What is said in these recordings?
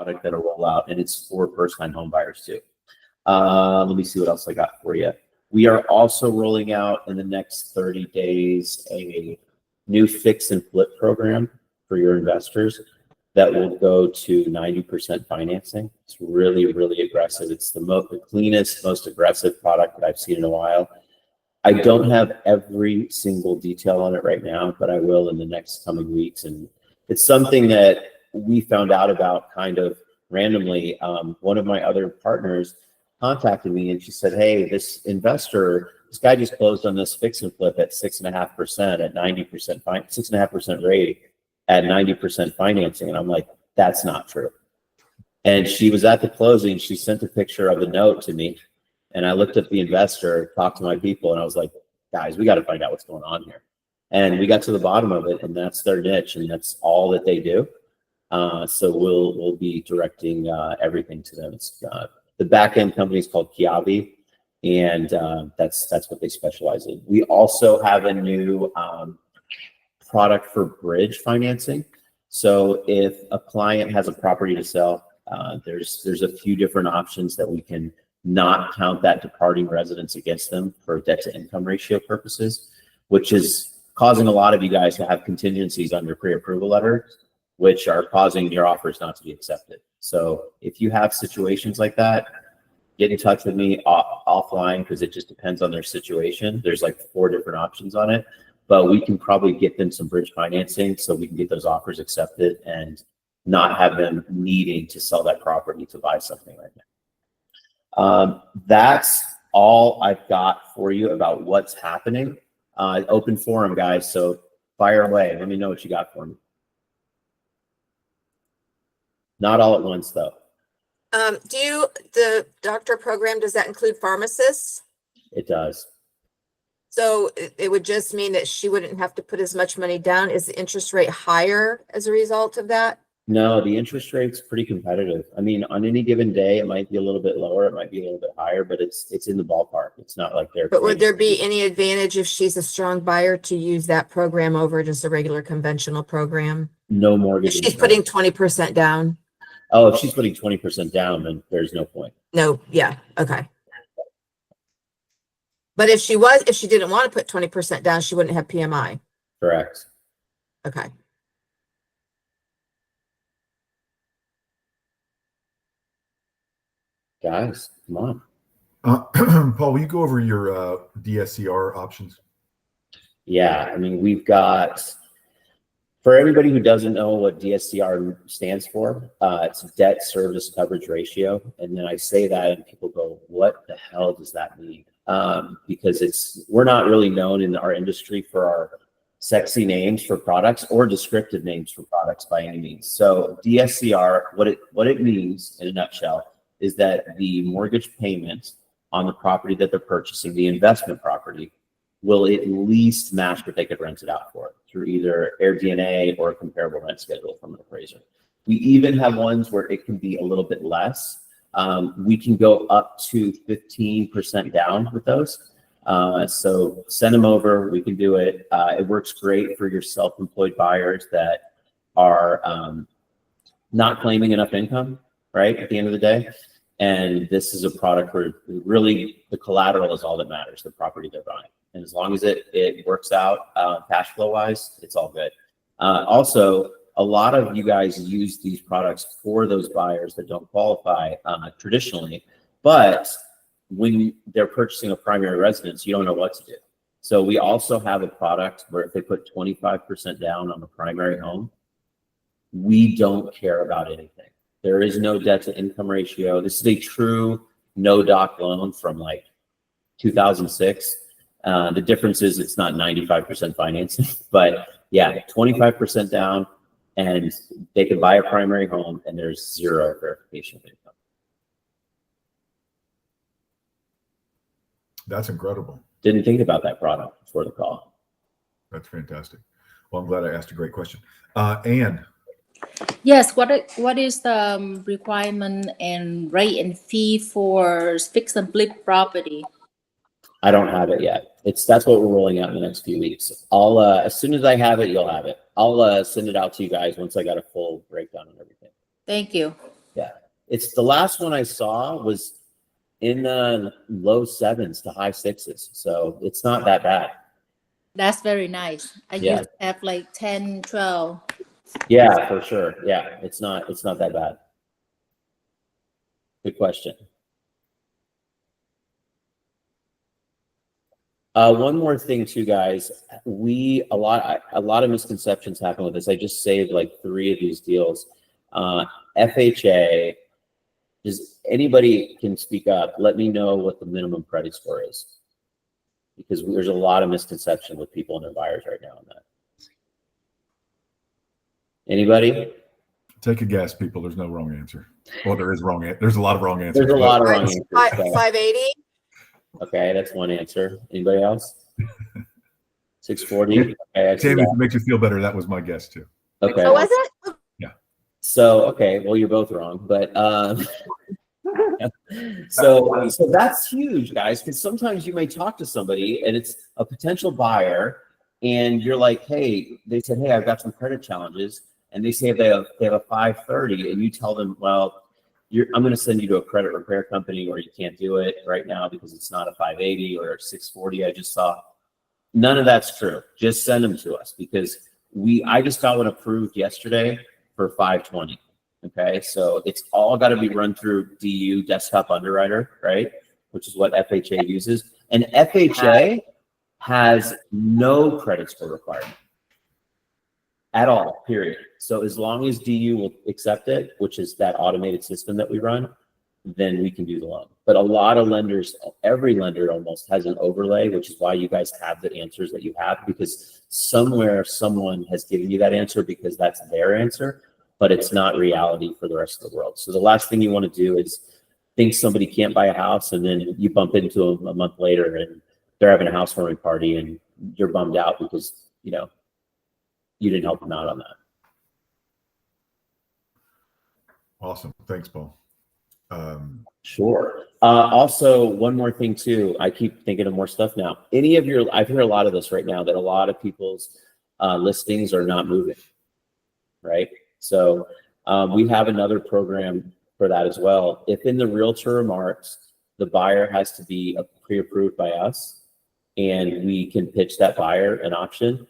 product that'll roll out, and it's for first-time home buyers too. Let me see what else I got for you. We are also rolling out in the next 30 days a new fix and flip program for your investors that will go to 90% financing. It's really, really aggressive. It's the cleanest, most aggressive product that I've seen in a while. I don't have every single detail on it right now, but I will in the next coming weeks. And it's something that we found out about kind of randomly. One of my other partners contacted me and she said, hey, this guy just closed on this fix and flip at 6.5% at 90%, 6.5% rate at 90% financing. And I'm like, that's not true. And she was at the closing. She sent a picture of the note to me. And I looked at the investor, talked to my people, and I was like, guys, we got to find out what's going on here. And we got to the bottom of it, and that's their niche, and that's all that they do. So we'll be directing everything to them. It's, the back end company is called Kiavi, and that's what they specialize in. We also have a new product for bridge financing. So if a client has a property to sell, there's a few different options that we can not count that departing residence against them for debt to income ratio purposes, which is causing a lot of you guys to have contingencies on your pre-approval letter, which are causing your offers not to be accepted. So if you have situations like that, get in touch with me offline, because it just depends on their situation. There's like 4 different options on it, but we can probably get them some bridge financing so we can get those offers accepted and not have them needing to sell that property to buy something right now. That's all I've got for you about what's happening. Open forum, guys, so fire away. Let me know what you got for me. Not all at once, though. The doctor program, does that include pharmacists? It does. So it would just mean that she wouldn't have to put as much money down. Is the interest rate higher as a result of that? No, the interest rate's pretty competitive. I mean, on any given day, it might be a little bit lower, it might be a little bit higher, but it's in the ballpark. It's not like they're. But would there be any advantage if she's a strong buyer to use that program over just a regular conventional program? No mortgage. If she's putting 20% down. Oh, if she's putting 20% down, then there's no point. No, yeah, okay. But if she didn't want to put 20% down, she wouldn't have PMI. Correct. Okay. Guys, come on. Paul, will you go over your DSCR options? Yeah, I mean, we've got, for everybody who doesn't know what DSCR stands for, it's debt service coverage ratio. And then I say that and people go, what the hell does that mean? Because we're not really known in our industry for our sexy names for products or descriptive names for products by any means. So DSCR, what it means in a nutshell is that the mortgage payment on the property that they're purchasing, the investment property, will at least match what they could rent it out for through either AirDNA or a comparable rent schedule from an appraiser. We even have ones where it can be a little bit less. We can go up to 15% down with those. So send them over, we can do it. It works great for your self-employed buyers that are not claiming enough income, right, at the end of the day. And this is a product where really the collateral is all that matters, the property they're buying. And as long as it works out cash flow wise, it's all good. Also, a lot of you guys use these products for those buyers that don't qualify traditionally, but when they're purchasing a primary residence, you don't know what to do. So we also have a product where if they put 25% down on the primary home, we don't care about anything. There is no debt to income ratio. This is a true no doc loan from like 2006. The difference is it's not 95% financing, but yeah, 25% down and they could buy a primary home and there's zero verification of income. That's incredible. Didn't think about that product before the call. That's fantastic. Well, I'm glad I asked a great question. Anne. Yes, what is the requirement and rate and fee for fix and flip property? I don't have it yet. That's what we're rolling out in the next few weeks. I'll as soon as I have it, you'll have it. I'll send it out to you guys once I got a full breakdown on everything. Thank you. Yeah. It's the last one I saw was in the low 7s to high 6s. So it's not that bad. That's very nice. I Yeah. used to have like 10, 12. Yeah, for sure. Yeah, it's not that bad. Good question. One more thing too, guys. A lot of misconceptions happen with this. I just saved like 3 of these deals. FHA, does anybody can speak up? Let me know what the minimum credit score is, because there's a lot of misconception with people and their buyers right now on that. Anybody? Take a guess, people. There's no wrong answer. Well, there is wrong. There's a lot of wrong answers. There's a lot of wrong Five- answers. five- so- 580? Okay, that's one answer. Anybody else? 640. Okay, I see Tammy, if that. it makes you feel better, that was my guess too. Okay. So was it? So, okay, well, you're both wrong, but so that's huge, guys, because sometimes you may talk to somebody and it's a potential buyer, and you're like, hey, they said, hey, I've got some credit challenges, and they say they have a 530, and you tell them, well, I'm going to send you to a credit repair company, or you can't do it right now because it's not a 580 or a 640. I just saw. None of that's true. Just send them to us, because I just got one approved yesterday for 520. Okay, so it's all got to be run through DU, Desktop Underwriter, right? Which is what FHA uses. And FHA has no credit score requirement at all, period. So as long as DU will accept it, which is that automated system that we run, then we can do the loan. But a lot of lenders, every lender almost has an overlay, which is why you guys have the answers that you have, because somewhere someone has given you that answer because that's their answer, but it's not reality for the rest of the world. So the last thing you want to do is think somebody can't buy a house, and then you bump into them a month later and they're having a housewarming party and you're bummed out because, you didn't help them out on that. Awesome. Thanks, Paul. Sure. Also, one more thing too. I keep thinking of more stuff now. I've heard a lot of this right now, that a lot of people's listings are not moving, right? So we have another program for that as well. If in the realtor remarks, the buyer has to be pre-approved by us, and we can pitch that buyer an option,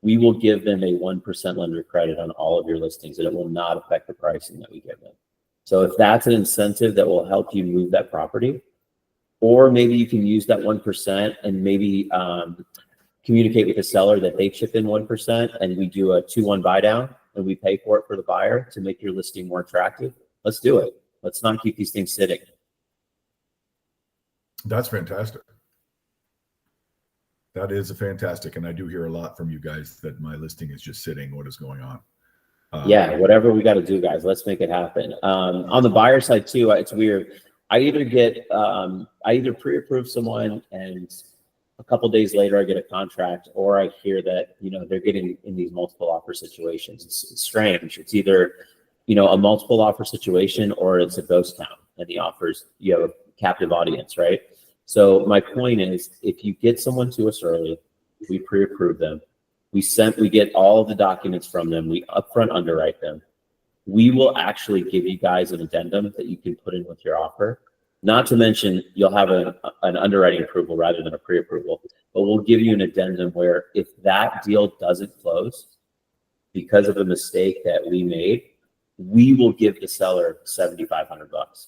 we will give them a 1% lender credit on all of your listings, and it will not affect the pricing that we give them. So if that's an incentive that will help you move that property, or maybe you can use that 1% and maybe communicate with the seller that they chip in 1%, and we do a 2-1 buy down and we pay for it for the buyer to make your listing more attractive. Let's do it. Let's not keep these things sitting. That's fantastic. That is fantastic. And I do hear a lot from you guys that my listing is just sitting. What is going on? Yeah, whatever we got to do, guys, let's make it happen. On the buyer side too, it's weird. I either pre-approve someone and a couple days later I get a contract, or I hear that, they're getting in these multiple offer situations. It's strange. It's either, a multiple offer situation, or it's a ghost town, and the offers, you have a captive audience, right? So my point is, if you get someone to us early, we pre-approve them. We get all of the documents from them. We upfront underwrite them. We will actually give you guys an addendum that you can put in with your offer. Not to mention, you'll have an underwriting approval rather than a pre-approval, but we'll give you an addendum where if that deal doesn't close because of a mistake that we made, we will give the seller $7,500.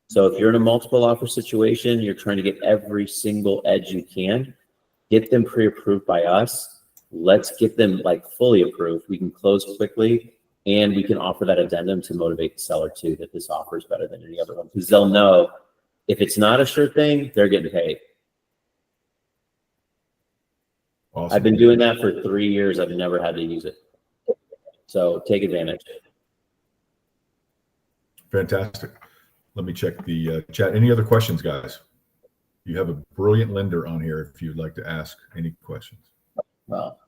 So if you're in a multiple offer situation, you're trying to get every single edge you can, get them pre-approved by us. Let's get them fully approved. We can close quickly, and we can offer that addendum to motivate the seller too, that this offer is better than any other one, because they'll know if it's not a sure thing, they're getting paid. Awesome. I've been doing that for 3 years. I've never had to use it. So take advantage. Fantastic. Let me check the chat. Any other questions, guys? You have a brilliant lender on here if you'd like to ask any questions. Well,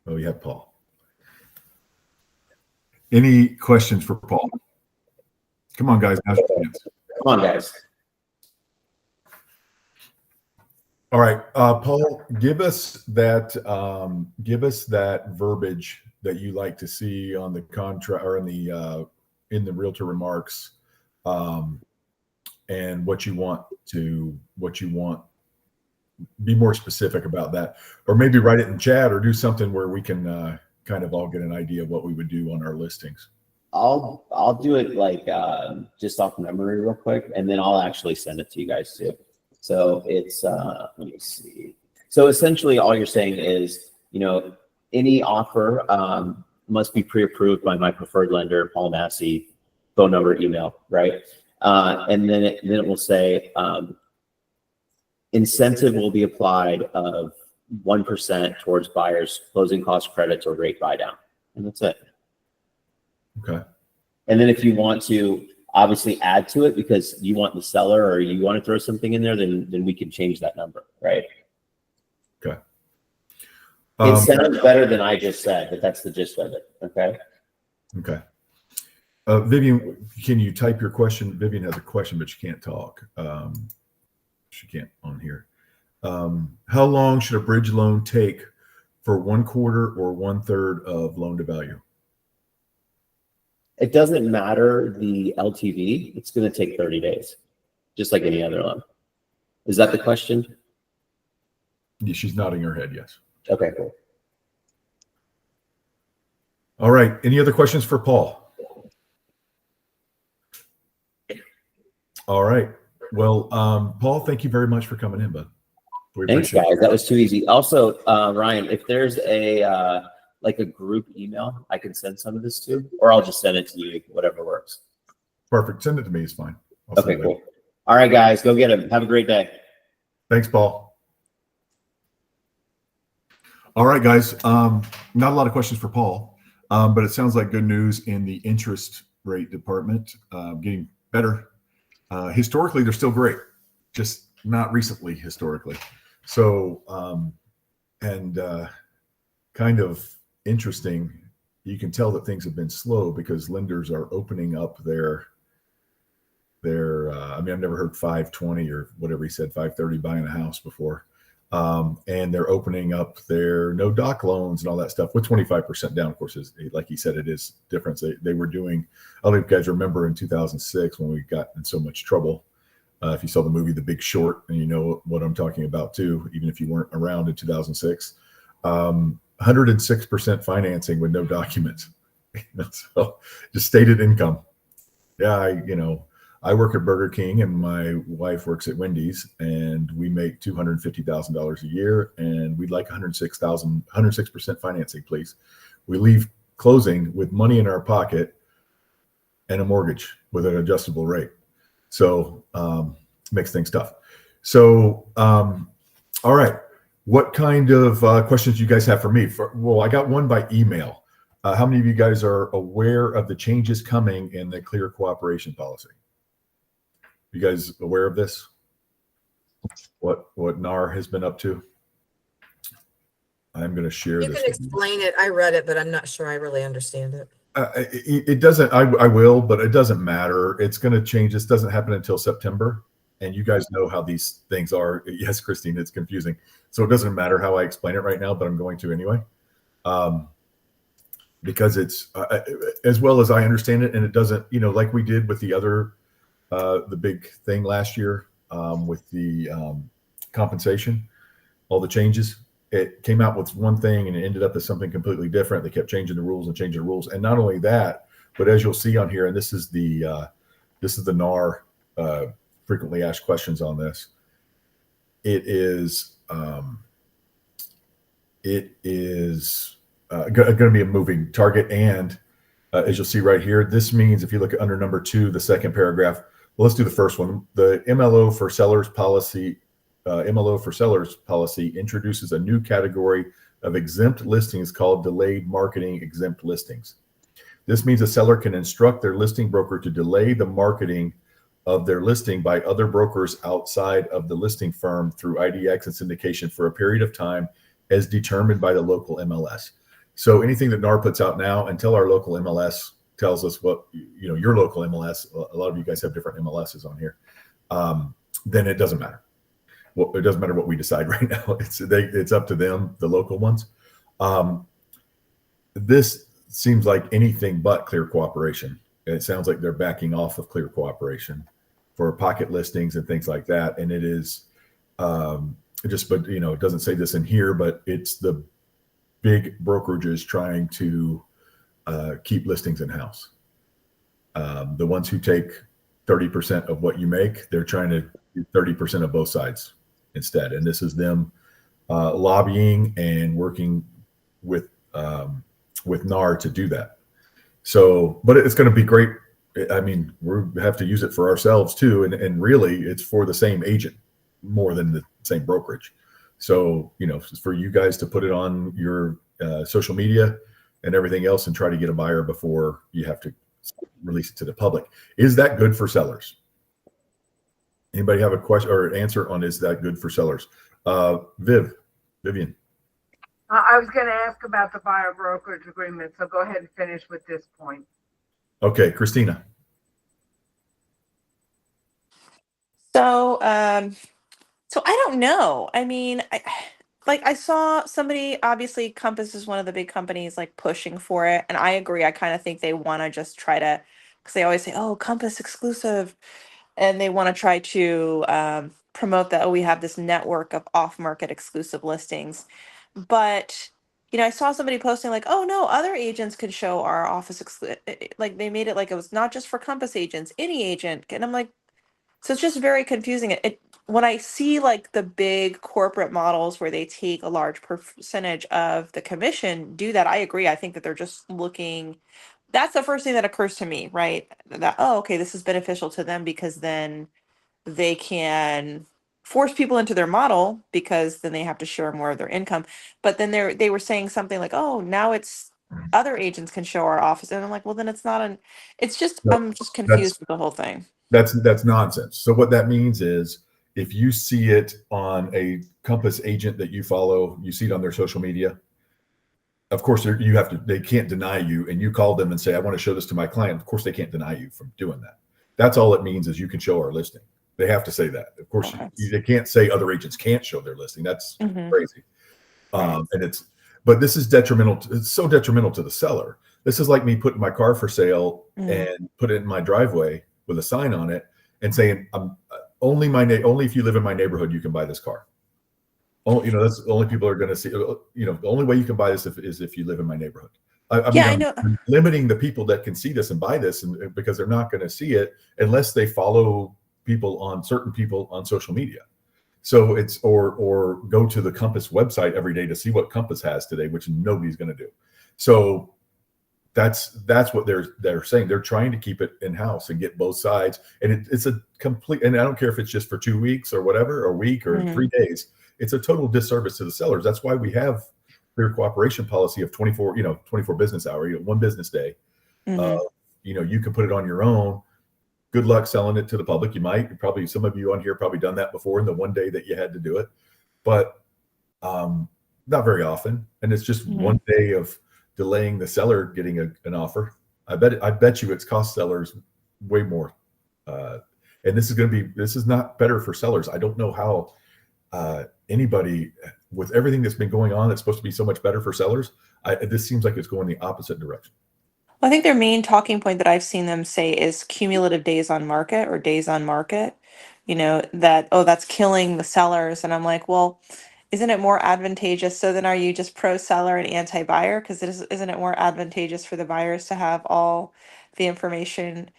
Oh, you have Paul. Any questions for Paul? Come on, guys. Now's your chance. come on, guys. All right, Paul, give us that verbiage that you like to see on the contract or in the realtor remarks, and what you want, be more specific about that, or maybe write it in chat or do something where we can kind of all get an idea of what we would do on our listings. I'll do it like just off memory real quick, and then I'll actually send it to you guys too. So it's let me see. So essentially, all you're saying is, any offer must be pre-approved by my preferred lender, Paul Massey, phone number, email, right? And then it will say incentive will be applied of 1% towards buyers' closing cost credits or rate buy down, and that's it. Okay. And then if you want to obviously add to it because you want the seller or you want to throw something in there, then we can change that number, right? Okay. It sounds better than I just said, but that's the gist of it. Okay. Okay. Vivian, can you type your question? Vivian has a question, but she can't talk. She can't on here. How long should a bridge loan take for 1/4 or 1/3 of loan to value? It doesn't matter the LTV. It's going to take 30 days, just like any other loan. Is that the question? Yeah, she's nodding her head. Yes. Okay, cool. All right. Any other questions for Paul? All right. Well, Paul, thank you very much for coming in, bud. Thanks, guys. That was too easy. Also, Ryan, if there's a like a group email I can send some of this to, or I'll just send it to you, whatever works. Perfect. Send it to me. It's fine. I'll Okay, send it cool. All right, guys, go get him. Have a great day. Thanks, Paul. All right, guys. Not a lot of questions for Paul, but it sounds like good news in the interest rate department, getting better. Historically, they're still great, just not recently historically. So, kind of interesting. You can tell that things have been slow because lenders are opening up their I mean, I've never heard 520 or whatever he said, 530 buying a house before. And they're opening up their no doc loans and all that stuff with 25% down. Of course, like he said, it is different. They were doing, I don't know if you guys remember in 2006 when we got in so much trouble. If you saw the movie The Big Short, and you know what I'm talking about too, even if you weren't around in 2006, 106% financing with no documents. So just stated income. Yeah, I work at Burger King and my wife works at Wendy's, and we make $250,000 a year, and we'd like 106% financing, please. We leave closing with money in our pocket and a mortgage with an adjustable rate. So makes things tough. So, all right. What kind of questions do you guys have for me? Well, I got one by email. How many of you guys are aware of the changes coming in the clear cooperation policy? You guys aware of this? What NAR has been up to? I'm going to share this. You can explain it. I read it, but I'm not sure I really understand it. It doesn't, I will, but it doesn't matter. It's going to change. This doesn't happen until September. And you guys know how these things are. Yes, Christine, it's confusing. So it doesn't matter how I explain it right now, but I'm going to anyway. Because it's as well as I understand it. And it doesn't, like we did with the other, the big thing last year with the compensation, all the changes. It came out with one thing and it ended up as something completely different. They kept changing the rules and changing the rules. And not only that, but as you'll see on here, and this is the NAR frequently asked questions on this. It is going to be a moving target. And as you'll see right here, this means if you look at under number 2, the second paragraph, well, let's do the first one. The MLO for sellers policy introduces a new category of exempt listings called delayed marketing exempt listings. This means a seller can instruct their listing broker to delay the marketing of their listing by other brokers outside of the listing firm through IDX and syndication for a period of time as determined by the local MLS. So anything that NAR puts out now until our local MLS tells us what, your local MLS, a lot of you guys have different MLSs on here, then it doesn't matter. Well, it doesn't matter what we decide right now. It's up to them, the local ones. this seems like anything but clear cooperation. It sounds like they're backing off of clear cooperation for pocket listings and things like that. And it is just, but you know, it doesn't say this in here, but it's the big brokerages trying to keep listings in house. The ones who take 30% of what you make, they're trying to do 30% of both sides instead. And this is them lobbying and working with NAR to do that. So, but it's going to be great. I mean, we have to use it for ourselves too. And really it's for the same agent more than the same brokerage. So, you know, for you guys to put it on your social media and everything else and try to get a buyer before you have to release it to the public. Is that good for sellers? Anybody have a question or answer on, is that good for sellers? Vivian. I was going to ask about the buyer brokerage agreement, so go ahead and finish with this point. Okay, Christina. So, so I don't know. I mean, I saw somebody, obviously Compass is one of the big companies like pushing for it. And I agree. I kind of think they want to just try to, because they always say, oh, Compass exclusive. And they want to try to promote that, oh, we have this network of off-market exclusive listings. But, you know, I saw somebody posting like, oh, no, other agents could show our office like they made it like it was not just for Compass agents, any agent. And I'm like, so it's just very confusing. When I see like the big corporate models where they take a large percentage of the commission, do that, I agree. I think that they're just looking, that's the first thing that occurs to me, right? That, oh, okay, this is beneficial to them because then they can force people into their model because then they have to share more of their income. But then they were saying something like, oh, now it's other agents can show our office. And I'm like, well, then it's not it's just, No, I'm just confused with the whole thing. That's nonsense. So what that means is if you see it on a Compass agent that you follow, you see it on their social media, of course they can't deny you, and you call them and say, I want to show this to my client. Of course they can't deny you from doing that. That's all it means is you can show our listing. They have to say that. Of course, they can't say other agents can't show their listing. That's crazy. But this is detrimental. It's so detrimental to the seller. This is like me putting my car for sale and put it in my driveway with a sign on it and saying, only if you live in my neighborhood, you can buy this car. Oh, you know, that's the only people are going to see, you know, the only way you can buy this is if you live in my neighborhood. I know. I'm limiting the people that can see this and buy this, and because they're not going to see it unless they follow certain people on social media. So it's, or go to the Compass website every day to see what Compass has today, which nobody's going to do. So that's what they're saying. They're trying to keep it in house and get both sides. And it's a complete, and I don't care if it's just for 2 weeks or whatever, or a week or 3 days, it's a total disservice to the sellers. That's why we have clear cooperation policy of 24 business hour, 1 business day. You can put it on your own. Good luck selling it to the public. You might, some of you on here probably done that before in the one day that you had to do it, but not very often. And it's just 1 day of delaying the seller getting an offer. I bet you it's cost sellers way more. And this is not better for sellers. I don't know how anybody, with everything that's been going on, that's supposed to be so much better for sellers. This seems like it's going the opposite direction. I think their main talking point that I've seen them say is cumulative days on market or days on market, you know, that, oh, that's killing the sellers. And I'm like, well, isn't it more advantageous? So then are you just pro seller and anti buyer? Because isn't it more advantageous for the buyers to have all the information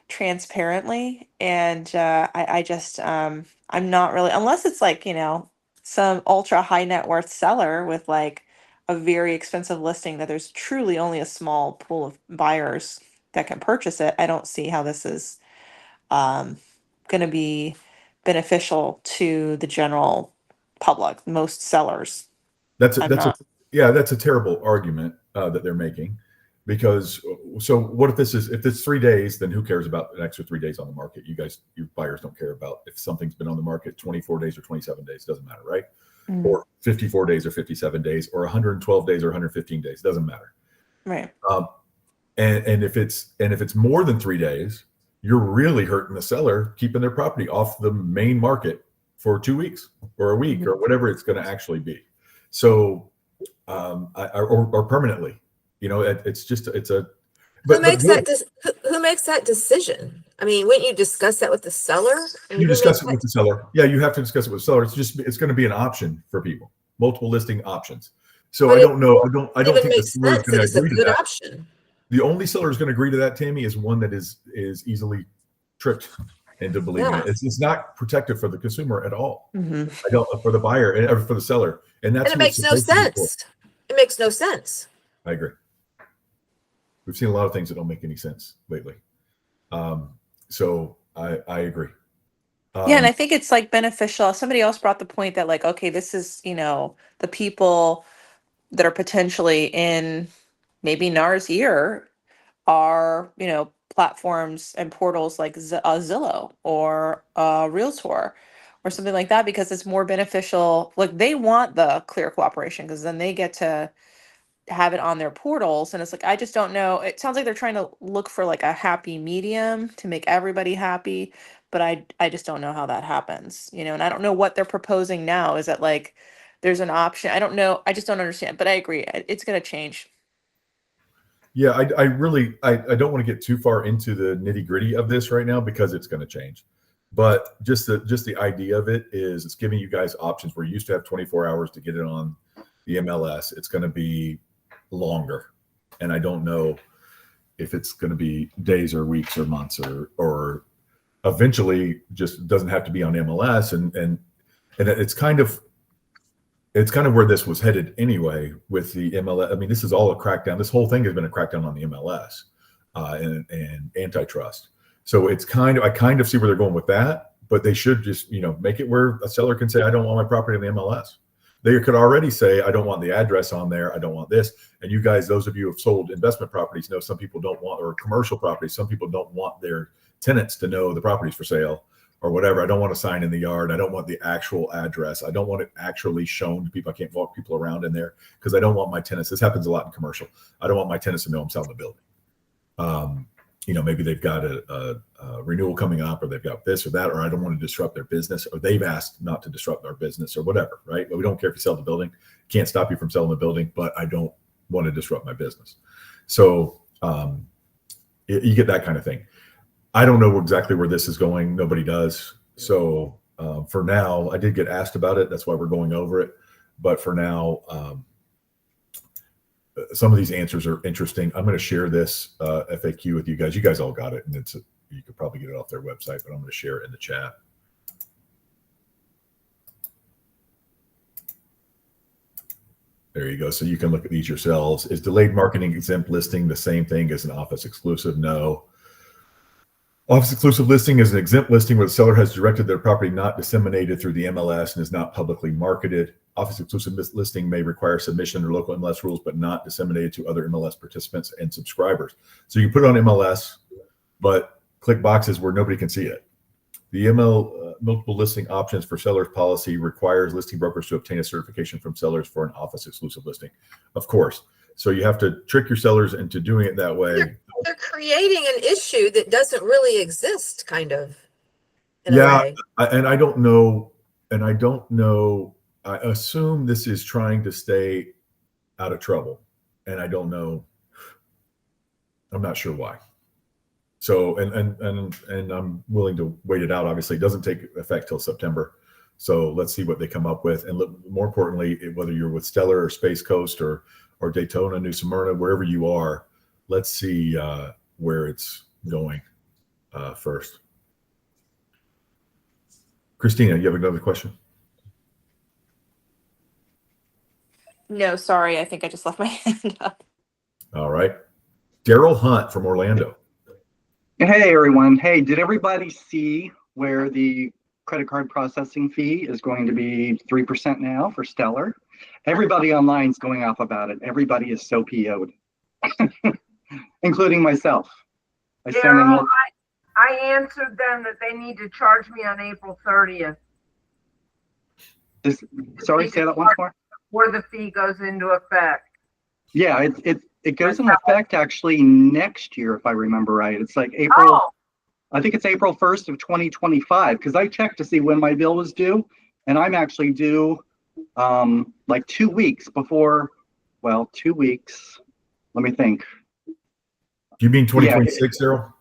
transparently? And I just, I'm not really, unless it's like, you know, some ultra high net worth seller with like a very expensive listing that there's truly only a small pool of buyers that can purchase it. I don't see how this is going to be beneficial to the general public, most sellers. That's a terrible argument that they're making, because so what if it's 3 days, then who cares about an extra 3 days on the market? Your buyers don't care about if something's been on the market 24 days or 27 days, doesn't matter, right? Or 54 days or 57 days or 112 days or 115 days, doesn't matter. Right. And if it's more than 3 days, you're really hurting the seller keeping their property off the main market for 2 weeks or a week or whatever it's going to actually be. So, or permanently. It's a. Who makes that decision? I mean, wouldn't you discuss that with the seller? I mean, You who discuss makes it with the seller. Yeah, you have to discuss it with the seller. It's going to be an option for people, multiple listing options. So But I it don't know. I don't even think the makes seller is sense going that to it's a agree to good that. option. The only seller is going to agree to that, Tammy, is one that is easily tricked into believing Yeah. it. It's not protective for the consumer at all. Mhm. I don't for the buyer and for the seller, and that's And it what it's makes no supposed to be for. sense. It makes no sense. I agree. We've seen a lot of things that don't make any sense lately. So I agree. Yeah, and I think it's like beneficial. Somebody else brought the point that like, okay, this is, the people that are potentially in maybe NAR's ear are, platforms and portals like Zillow or Realtor or something like that, because it's more beneficial. Like they want the clear cooperation because then they get to have it on their portals. And it's like, I just don't know. It sounds like they're trying to look for like a happy medium to make everybody happy. But I just don't know how that happens, and I don't know what they're proposing now. Is that like there's an option? I don't know. I just don't understand. But I agree. It's going to change. Yeah, I really don't want to get too far into the nitty gritty of this right now because it's going to change. But just the idea of it is it's giving you guys options where you used to have 24 hours to get it on the MLS. It's going to be longer, and I don't know if it's going to be days or weeks or months or eventually just doesn't have to be on MLS. And it's kind of where this was headed anyway with the MLS. I mean, this is all a crackdown. This whole thing has been a crackdown on the MLS and antitrust. So I kind of see where they're going with that, but they should just, make it where a seller can say, I don't want my property in the MLS. They could already say, I don't want the address on there. I don't want this. And you guys, those of you who have sold investment properties know some people don't want, or commercial properties, some people don't want their tenants to know the property's for sale or whatever. I don't want a sign in the yard. I don't want the actual address. I don't want it actually shown to people. I can't walk people around in there because I don't want my tenants. This happens a lot in commercial. I don't want my tenants to know I'm selling the building. Maybe they've got a renewal coming up, or they've got this or that, or I don't want to disrupt their business, or they've asked not to disrupt our business or whatever, right? But we don't care if you sell the building. Can't stop you from selling the building, but I don't want to disrupt my business. So you get that kind of thing. I don't know exactly where this is going. Nobody does. So for now, I did get asked about it. That's why we're going over it. But for now, some of these answers are interesting. I'm going to share this FAQ with you guys. You guys all got it, and you could probably get it off their website, but I'm going to share it in the chat. There you go. So you can look at these yourselves. Is delayed marketing exempt listing the same thing as an office exclusive? No. Office exclusive listing is an exempt listing where the seller has directed their property not disseminated through the MLS and is not publicly marketed. Office exclusive listing may require submission to local MLS rules, but not disseminated to other MLS participants and subscribers. So you put it on MLS, but click boxes where nobody can see it. The multiple listing options for sellers policy requires listing brokers to obtain a certification from sellers for an office exclusive listing. Of course. So you have to trick your sellers into doing it that way. They're creating an issue that doesn't really exist, kind of. In a way. I don't know. I assume this is trying to stay out of trouble, and I don't know. I'm not sure why. So, and I'm willing to wait it out. Obviously, it doesn't take effect till September. So let's see what they come up with. And look, more importantly, whether you're with Stellar or Space Coast or Daytona, New Smyrna, wherever you are, let's see where it's going first. Christina, you have another question? No, sorry. I think I just left my hand up. All right. Daryl Hunt from Orlando. Hey, everyone. Hey, did everybody see where the credit card processing fee is going to be 3% now for Stellar? Everybody online is going off about it. Everybody is so PO'd, including myself. Daryl, I answered them that they need to charge me on April 30th. Sorry, say that once more. Where the fee goes into effect. Yeah, it goes into effect actually next year, if I remember right. It's like April. Oh. I think it's April 1st of 2025, because I checked to see when my bill was due, and I'm actually due like 2 weeks before. Well, 2 weeks. Let me think. Do you mean 2026, Daryl?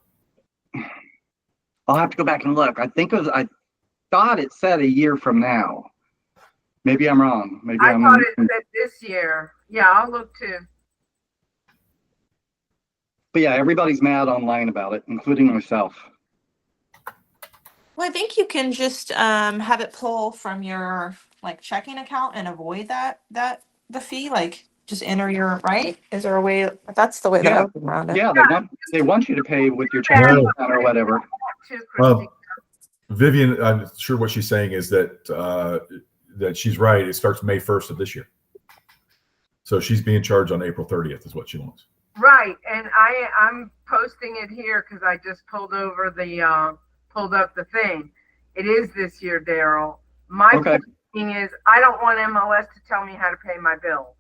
I'll have to go back and look. I thought it said a year from now. Maybe I'm wrong. Maybe I I'm. thought it said this year. Yeah, I'll look too. But yeah, everybody's mad online about it, including myself. Well, I think you can just have it pull from your like checking account and avoid the fee. Like just enter your right. Is there a way? That's the way that I Yeah. would around it. Yeah, they want you to pay with your checking No. account or whatever. Too, Christine. Vivian, I'm sure what she's saying is that that she's right. It starts May 1st of this year. So she's being charged on April 30th is what she wants. Right, and I'm posting it here because I just pulled up the thing. It is this year, Daryl. My Okay. thing is I don't want MLS to tell me how to pay my bill.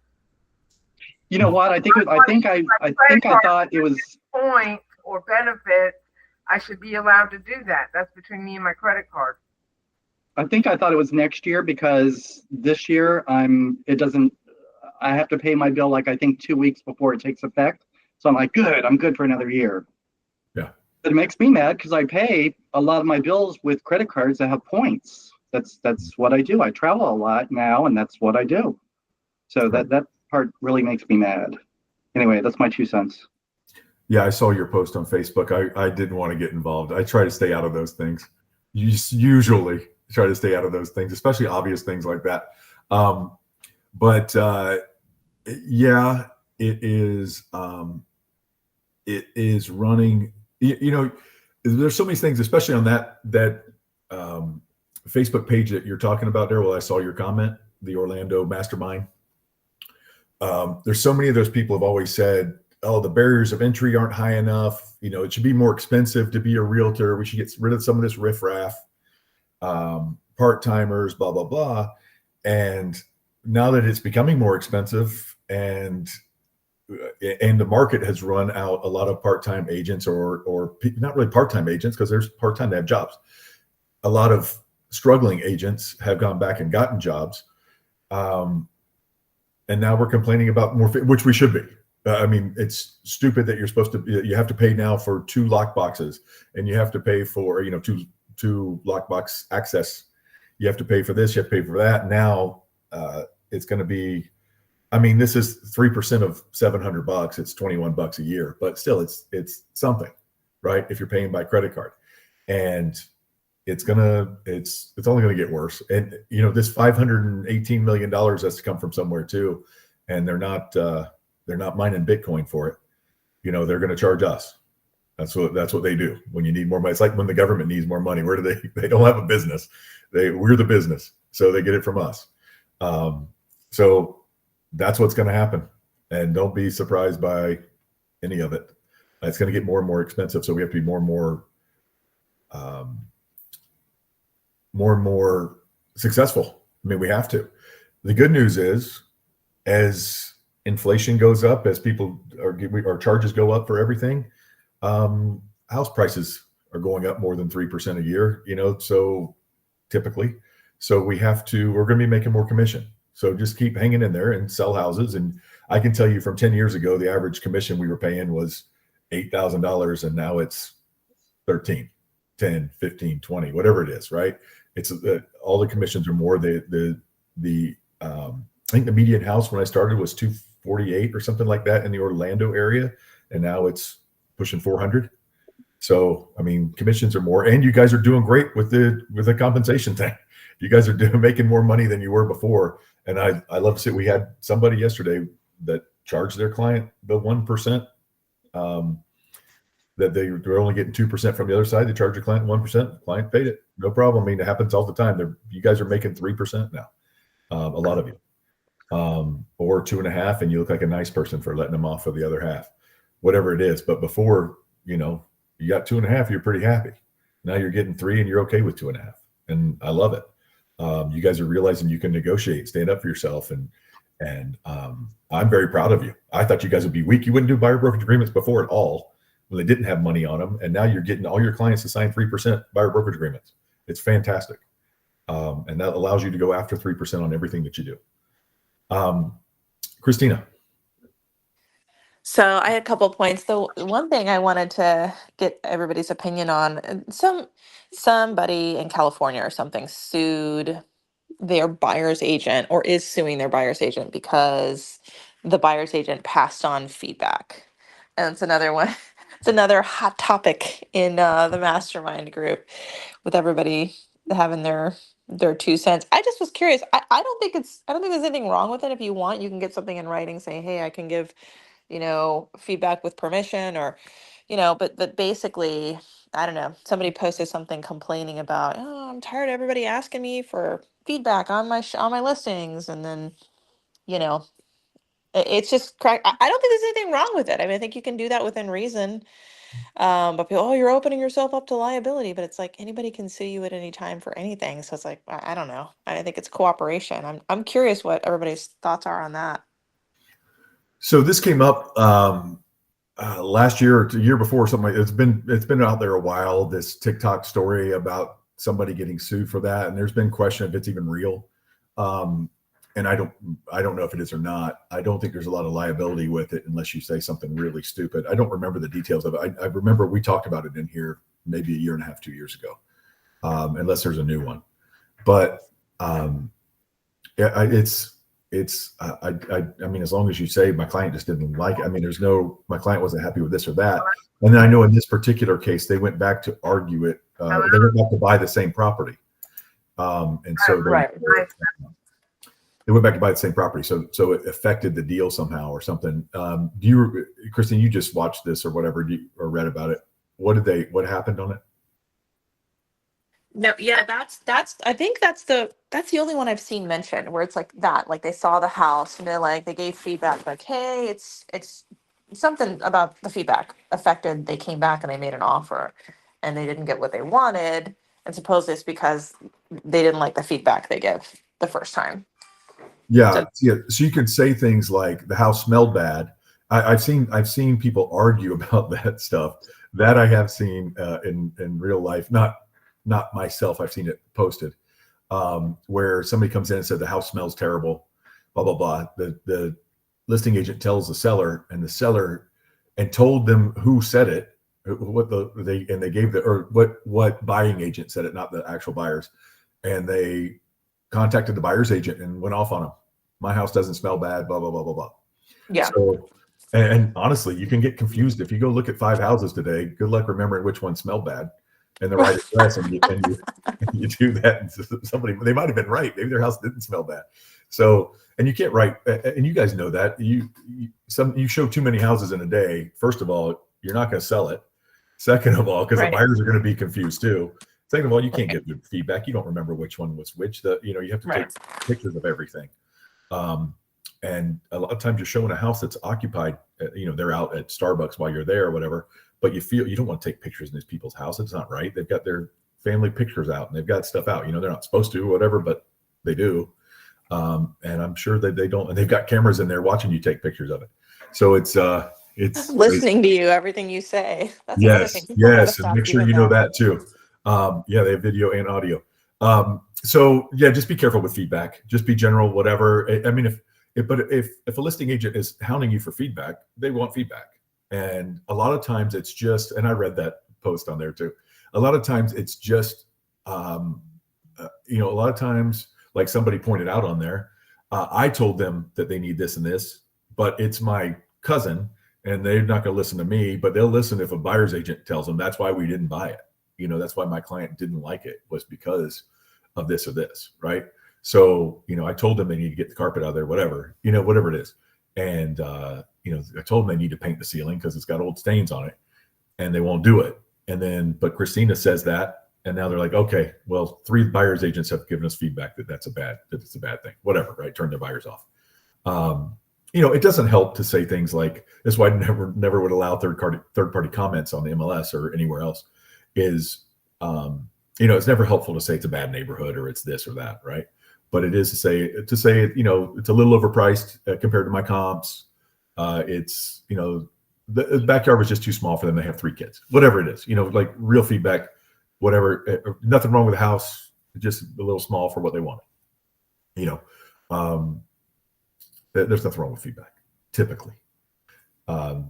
You know what? I think I thought it was. Point or benefit, I should be allowed to do that. That's between me and my credit card. I thought it was next year because this year I have to pay my bill like I think 2 weeks before it takes effect. So I'm like, good, I'm good for another year. Yeah. But it makes me mad because I pay a lot of my bills with credit cards that have points. That's what I do. I travel a lot now and that's what I do. So that part really makes me mad. Anyway, that's my 2 cents. Yeah, I saw your post on Facebook. I didn't want to get involved. I try to stay out of those things. You usually try to stay out of those things, especially obvious things like that. But yeah, it is running. You know, there's so many things, especially on that Facebook page that you're talking about there. Well, I saw your comment, the Orlando Mastermind. There's so many of those people have always said, oh, the barriers of entry aren't high enough. You know, it should be more expensive to be a realtor. We should get rid of some of this riffraff, part-timers, blah, blah, blah. And now that it's becoming more expensive and the market has run out a lot of part-time agents or not really part-time agents because there's part-time, they have jobs. A lot of struggling agents have gone back and gotten jobs. And now we're complaining about more, which we should be. I mean, it's stupid that you have to pay now for 2 lockboxes and you have to pay for, you know, two lockbox access. You have to pay for this, you have to pay for that. Now it's going to be, I mean, this is 3% of $700. It's $21 a year, but still it's something, right? If you're paying by credit card, and it's only going to get worse. And, you know, this $518 million has to come from somewhere too. And they're not mining Bitcoin for it. You know, they're going to charge us. That's what they do when you need more money. It's like when the government needs more money. Where do they don't have a business. We're the business. So they get it from us. So that's what's going to happen. And don't be surprised by any of it. It's going to get more and more expensive. So we have to be more and more successful. I mean, we have to. The good news is, as inflation goes up, as our charges go up for everything, house prices are going up more than 3% a year, you know, so typically, so we're going to be making more commission. So just keep hanging in there and sell houses. And I can tell you from 10 years ago, the average commission we were paying was $8,000 and now it's 13, 10, 15, 20, whatever it is, right? It's all the commissions are more. I think the median house when I started was 248 or something like that in the Orlando area. And now it's pushing 400. So, I mean, commissions are more, and you guys are doing great with the compensation thing. You guys are making more money than you were before. And I love to see, we had somebody yesterday that charged their client the 1%, that they're only getting 2% from the other side. They charge your client 1%, client paid it. No problem. I mean, it happens all the time. You guys are making 3% now. A lot of you. Or 2.5%, and you look like a nice person for letting them off for the other half, whatever it is. But before, you know, you got 2.5%, you're pretty happy. Now you're getting 3% and you're okay with 2.5%. And I love it. You guys are realizing you can negotiate, stand up for yourself. And I'm very proud of you. I thought you guys would be weak. You wouldn't do buyer brokerage agreements before at all when they didn't have money on them. And now you're getting all your clients to sign 3% buyer brokerage agreements. It's fantastic. And that allows you to go after 3% on everything that you do. Christina. So I had a couple points. The one thing I wanted to get everybody's opinion on, somebody in California or something sued their buyer's agent or is suing their buyer's agent because the buyer's agent passed on feedback. And it's another one, it's another hot topic in the mastermind group with everybody having their 2 cents. I just was curious. I don't think there's anything wrong with it. If you want, you can get something in writing saying, hey, I can give, feedback with permission or, but basically, I don't know, somebody posted something complaining about, oh, I'm tired of everybody asking me for feedback on on my listings. And then, you know, it's just crack. I don't think there's anything wrong with it. I mean, I think you can do that within reason. But people, oh, you're opening yourself up to liability, but it's like anybody can sue you at any time for anything. So it's like, I don't know. I think it's cooperation. I'm curious what everybody's thoughts are on that. So this came up last year or the year before, something like it's been out there a while. This TikTok story about somebody getting sued for that, and there's been question if it's even real. And I don't know if it is or not. I don't think there's a lot of liability with it unless you say something really stupid. I don't remember the details of it. I remember we talked about it in here maybe a year and a half, 2 years ago, unless there's a new one. But yeah, I mean, as long as you say my client just didn't like it. I mean, my client wasn't happy with this or that. And then I know in this particular case, they went back to argue it. They went back to buy the same property. And so they went back to buy the same property. So it affected the deal somehow or something. Christine, you just watched this or whatever, or read about it. What happened on it? No, yeah, I think that's the only one I've seen mentioned where it's like that, like they saw the house and they gave feedback like, hey, it's something about the feedback affected. They came back and they made an offer and they didn't get what they wanted. And supposedly it's because they didn't like the feedback they gave the first time. Yeah. So you can say things like the house smelled bad. I've seen people argue about that stuff. That I have seen in real life, not myself. I've seen it posted where somebody comes in and said the house smells terrible, blah blah blah. The listing agent tells the seller and told them who said it, what buying agent said it, not the actual buyers, and they contacted the buyer's agent and went off on them. My house doesn't smell bad, blah blah blah blah blah. Yeah. So, and honestly, you can get confused if you go look at 5 houses today. Good luck remembering which one smelled bad and the right address, and you do that. And they might have been right. Maybe their house didn't smell bad. So, and you can't write, and you guys know that you show too many houses in a day. First of all, you're not going to sell it. Second of all, because the buyers are going to be confused too. Second of all, you can't get good feedback. You don't remember which one was which. You have to take pictures of everything. And a lot of times you're showing a house that's occupied. They're out at Starbucks while you're there or whatever. But you don't want to take pictures in these people's house. It's not right. They've got their family pictures out and they've got stuff out. They're not supposed to or whatever, but they do. And I'm sure that they don't. And they've got cameras in there watching you take pictures of it. So it's listening to you, everything you say. That's yes. And make sure you know that too. They have video and audio. So yeah, just be careful with feedback. Just be general, whatever. I mean, if a listing agent is hounding you for feedback, they want feedback. And a lot of times it's just, and I read that post on there too. A lot of times it's just, a lot of times, like somebody pointed out on there, I told them that they need this and this, but it's my cousin and they're not going to listen to me, but they'll listen if a buyer's agent tells them. That's why we didn't buy it. That's why my client didn't like it, was because of this or this, right? So, I told them they need to get the carpet out of there, whatever it is. And, I told them they need to paint the ceiling because it's got old stains on it and they won't do it. But Christina says that, and now they're like, okay, well, 3 buyer's agents have given us feedback that it's a bad thing, whatever, right? Turn their buyers off. It doesn't help to say things like, that's why I never would allow third party comments on the MLS or anywhere else is, it's never helpful to say it's a bad neighborhood or it's this or that, right? But it is to say, it's a little overpriced compared to my comps. It's, the backyard was just too small for them. They have 3 kids, whatever it is, like real feedback, whatever, nothing wrong with the house, just a little small for what they wanted. There's nothing wrong with feedback typically.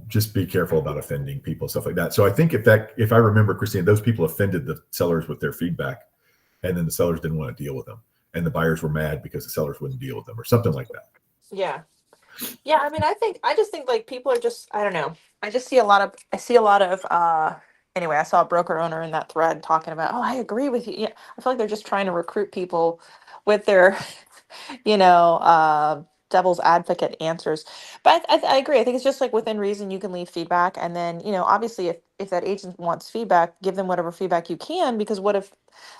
Just be careful about offending people, stuff like that. So I think if I remember, Christine, those people offended the sellers with their feedback, and then the sellers didn't want to deal with them, and the buyers were mad because the sellers wouldn't deal with them, or something like that. Yeah. Yeah, I mean, I just think like people are just, I don't know. I see a lot of anyway, I saw a broker owner in that thread talking about, oh, I agree with you. Yeah. I feel like they're just trying to recruit people with their, devil's advocate answers. But I agree. I think it's just like within reason, you can leave feedback. And then, obviously if that agent wants feedback, give them whatever feedback you can, because what if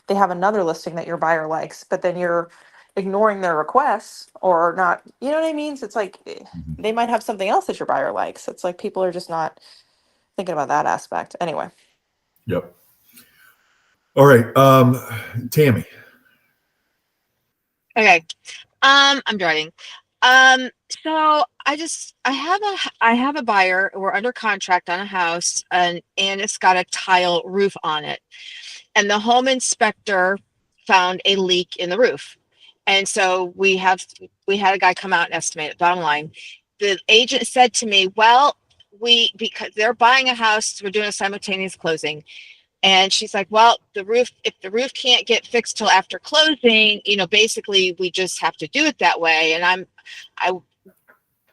they have another listing that your buyer likes, but then you're ignoring their requests or not, you know what I mean? So it's like they might have something else that your buyer likes. It's like people are just not thinking about that aspect. Anyway. Yep. All right. Tammy. Okay. I'm driving. So I have a buyer. We're under contract on a house and it's got a tile roof on it. And the home inspector found a leak in the roof. And so we had a guy come out and estimate it. Bottom line, the agent said to me, well, because they're buying a house, we're doing a simultaneous closing. And she's like, well, if the roof can't get fixed till after closing, basically we just have to do it that way. And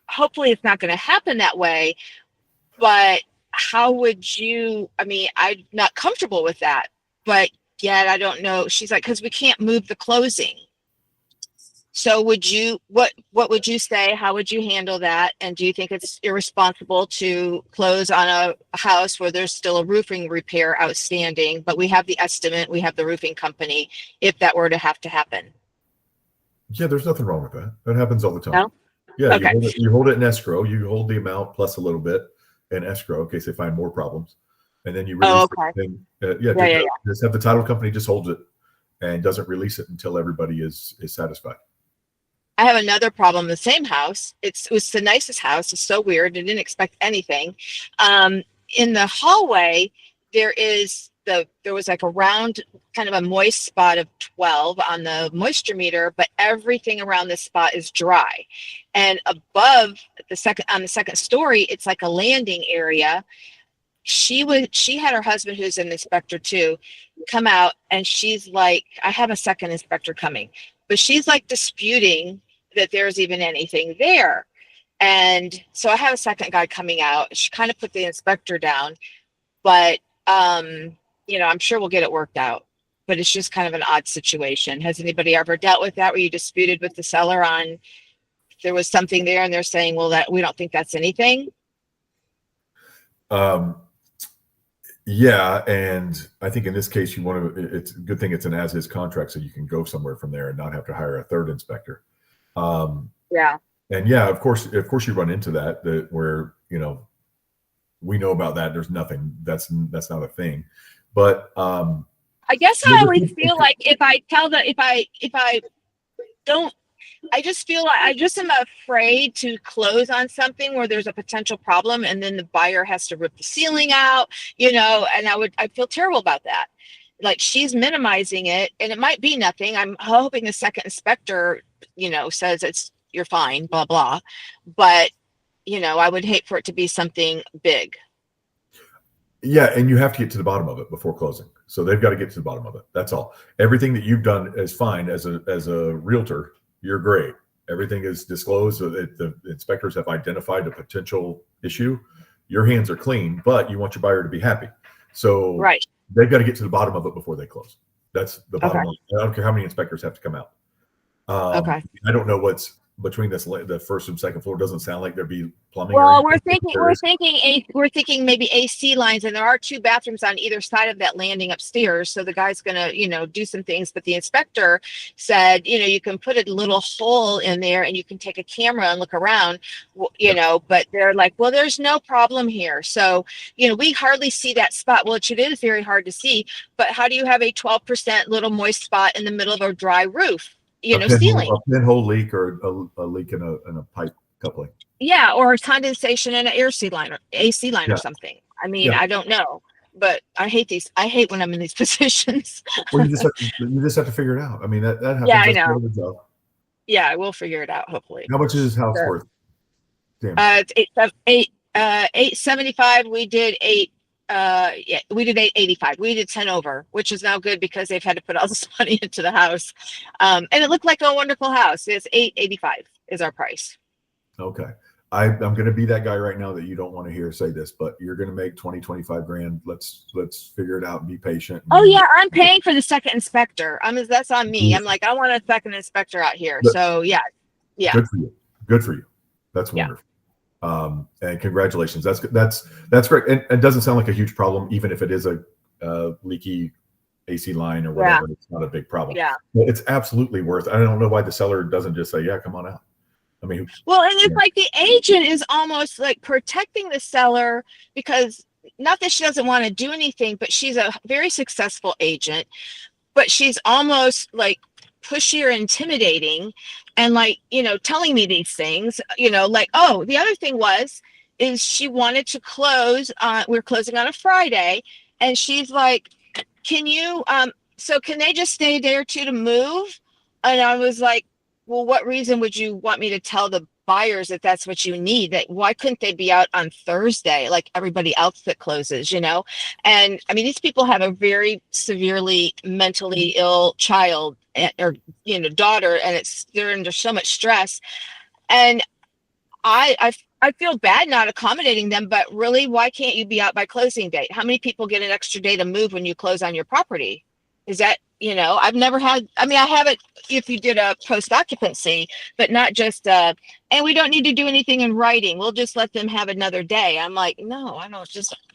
hopefully it's not going to happen that way, but how would you, I'm not comfortable with that, but yet I don't know. She's like, cause we can't move the closing. So what would you say? How would you handle that? And do you think it's irresponsible to close on a house where there's still a roofing repair outstanding, but we have the estimate, we have the roofing company, if that were to have to happen? Yeah, there's nothing wrong with that. That happens all the time. No? Yeah, Okay. you hold it in escrow. You hold the amount plus a little bit in escrow in case they find more problems, and then you release okay. it. Yeah. Just have the title company just holds it and doesn't release it until everybody is satisfied. I have another problem in the same house. It was the nicest house. It's so weird. I didn't expect anything. In the hallway, there was like a round, kind of a moist spot of 12 on the moisture meter, but everything around this spot is dry. And above on the second story, it's like a landing area. She had her husband, who's an inspector too, come out, and she's like, I have a second inspector coming, but she's like disputing that there's even anything there. And so I have a second guy coming out. She kind of put the inspector down, but I'm sure we'll get it worked out, but it's just kind of an odd situation. Has anybody ever dealt with that where you disputed with the seller on if there was something there and they're saying, well, that we don't think that's anything? Yeah, and I think in this case, it's a good thing it's an as-is contract, so you can go somewhere from there and not have to hire a third inspector. Yeah. And yeah, of course you run into that where, we know about that. There's nothing, that's not a thing. But I guess I always feel like if I don't, I just feel like I just am afraid to close on something where there's a potential problem and then the buyer has to rip the ceiling out, and I feel terrible about that. Like she's minimizing it and it might be nothing. I'm hoping the second inspector, says you're fine, blah, blah. But, I would hate for it to be something big. yeah, and you have to get to the bottom of it before closing. So they've got to get to the bottom of it. That's all. Everything that you've done is fine as a realtor. You're great. Everything is disclosed. So that the inspectors have identified a potential issue. Your hands are clean, but you want your buyer to be happy. So Right. they've got to get to the bottom of it before they close. That's the bottom Okay. line. I don't care how many inspectors have to come out. Okay. I don't know what's between the first and second floor. Doesn't sound like there'd be plumbing. Well, or anything. we're thinking maybe AC lines, and there are 2 bathrooms on either side of that landing upstairs. So the guy's gonna, do some things. But the inspector said, you can put a little hole in there, and you can take a camera and look around, But they're like, well, there's no problem here. So we hardly see that spot, which it is very hard to see. But how do you have a 12% little moist spot in the middle of a dry roof? Ceiling. A pinhole leak or a leak in a pipe coupling. Yeah, or condensation in an AC line Yeah. or something. Yeah. I don't know, but I hate when I'm in these positions. Well, you just have to figure it out. I mean, that happens. Yeah, I That's know. part of the job. Yeah, I will figure it out, hopefully. How much is this house Sure. worth? Damn. It's 875. We did yeah, we did 885. We did 10 over, which is now good because they've had to put all this money into the house. And it looked like a wonderful house. It's 885 is our price. Okay. I'm going to be that guy right now that you don't want to hear say this, but you're going to make 25 grand. Let's figure it out and be patient. Oh yeah, I'm paying for the second inspector. That's on me. I'm like, I want a second inspector out here. But- So yeah. Good for you. Good for you. That's Yeah. wonderful. And congratulations. That's great. And it doesn't sound like a huge problem, even if it is a leaky AC line or whatever. It's not a big problem. Yeah. But it's absolutely worth. I don't know why the seller doesn't just say, "Yeah, come on out." I mean, Well, and it's Yeah. like the agent is almost like protecting the seller because not that she doesn't want to do anything, but she's a very successful agent, but she's almost like pushy or intimidating and like, telling me these things, like, oh, the other thing is she wanted to close, we're closing on a Friday. And she's like, can they just stay a day or two to move? And I was like, well, what reason would you want me to tell the buyers that that's what you need? That why couldn't they be out on Thursday like everybody else that closes, And I mean, these people have a very severely mentally ill child or daughter, and they're under so much stress. And I feel bad not accommodating them, but really, why can't you be out by closing date? How many people get an extra day to move when you close on your property? Is that, I've never had, I have it if you did a post occupancy, but not just, and we don't need to do anything in writing. We'll just let them have another day. I'm like, no, I don't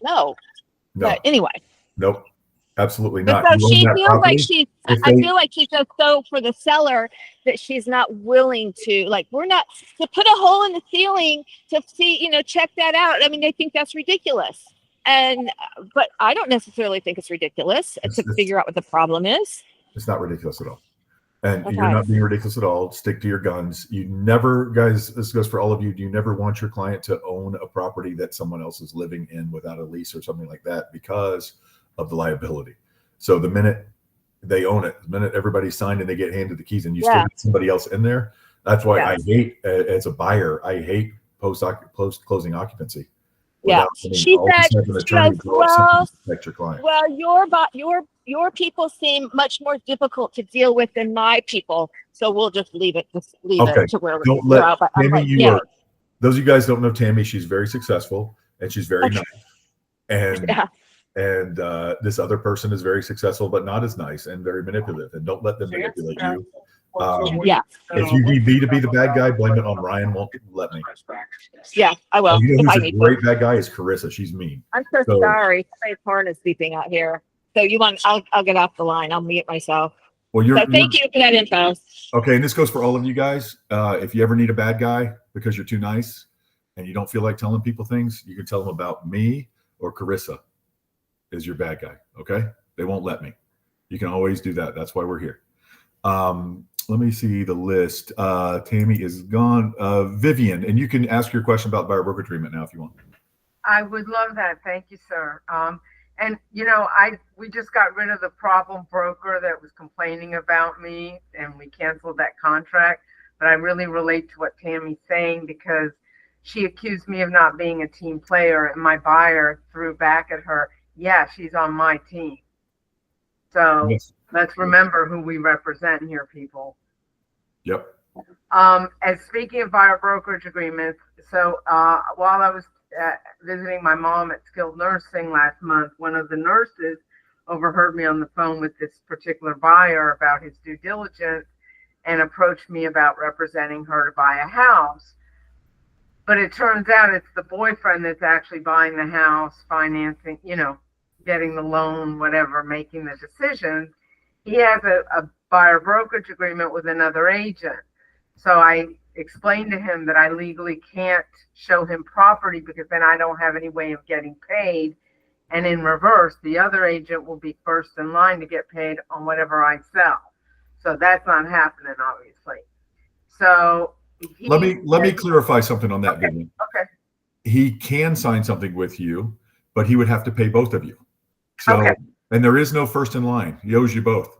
no. no, But anyway, nope, absolutely but not. so You own she that feels property. like If I they- feel like she's just so for the seller that she's not willing to, like, we're not to put a hole in the ceiling to see, check that out. I mean, they think that's ridiculous. And, but I don't necessarily think it's ridiculous to figure out what the problem is. It's not ridiculous at all. And Okay. you're not being ridiculous at all. Stick to your guns. You never, guys, this goes for all of you. You never want your client to own a property that someone else is living in without a lease or something like that because of the liability. So the minute they own it, the minute everybody's signed and they get handed the keys and you still Yeah. get somebody else in there, that's why Yes. I hate, as a buyer, I hate post closing occupancy. Yeah. Without putting She all this said, type of attorney goes, draw something to protect your client. well, your people seem much more difficult to deal with than my people. So we'll just leave it Okay. to where Don't we're let out. But I'm Tammy, like, you yeah, are, those of you guys don't know Tammy, she's very successful and she's very Okay. nice. And Yeah. and this other person is very successful but not as nice and very manipulative. And don't let them manipulate you. yeah, If you need me to be the bad guy, blame it on Ryan. Won't let me. yeah, I will. You know If I who's a need to. great bad guy is Carissa. She's mean. I'm so So- sorry. My horn is beeping out here. So I'll get off the line. I'll mute myself. Well, So thank you for that info. Okay, and this goes for all of you guys. If you ever need a bad guy because you're too nice and you don't feel like telling people things, you can tell them about me or Carissa is your bad guy. Okay, they won't let me. You can always do that. That's why we're here. Let me see the list. Tammy is gone. Vivian, and you can ask your question about buyer broker agreement now if you want. I would love that. Thank you, sir. And we just got rid of the problem broker that was complaining about me, and we canceled that contract. But I really relate to what Tammy's saying because she accused me of not being a team player, and my buyer threw back at her, yeah, she's on my team. So Yes. let's remember who we represent here, people. Yep. And speaking of buyer brokerage agreements, so while I was visiting my mom at skilled nursing last month, one of the nurses overheard me on the phone with this particular buyer about his due diligence and approached me about representing her to buy a house. But it turns out it's the boyfriend that's actually buying the house, financing, getting the loan, whatever, making the decisions. He has a buyer brokerage agreement with another agent. So I explained to him that I legally can't show him property because then I don't have any way of getting paid. And in reverse, the other agent will be first in line to get paid on whatever I sell. So that's not happening, obviously. So Let me clarify something on that, Vivian. Okay. He can sign something with you, but he would have to pay both of you. So, Okay. and there is no first in line. He owes you both.